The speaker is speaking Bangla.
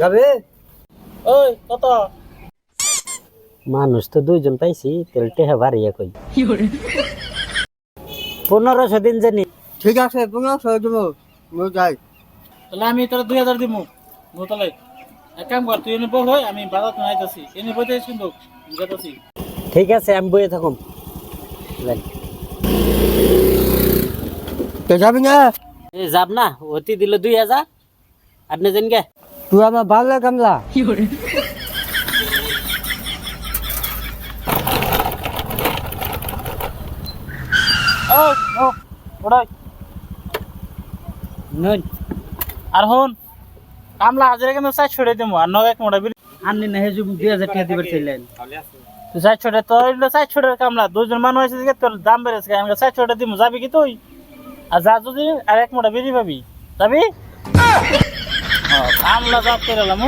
যাবে? ওই কত? মানুষ তো দুইজন পাইছি, তেল টেহা বাড়িয়া কই 1500 দিন জানি। ঠিক আছে 1500 দেবো, যাই। তাহলে আমি তোর 2000 দিব বোতলে। এক কাম কর, তুই এনে বই হয়, আমি বাজার তো আইতাছি, এনে বইতে কিন্তু যেতেছি। ঠিক আছে আমি বইয়ে থাকুম। তো যাবি না? যাব না, অতি দিল 2000। আপনি জান গে তুই আমার ভালো কামলা। ও ও ওড়াই নুন আর হন কামলা হাজারে কিন্তু সাইড ছড়ে দিমু আর নয় এক মোটা বিল আননি না হেজু 2000 টাকা দিবার চাইলেন। তুই সাইড ছড়ে তোর হইলো সাইড ছড়ে কামলা দুইজন মানুষ আছে দিকে তোর দাম বেড়েছে আমি সাইড ছড়ে দিমু যাবি কি তুই? আর যা যদি আর এক মোটা বিড়ি পাবি যাবি? কামলা জব করে এলাম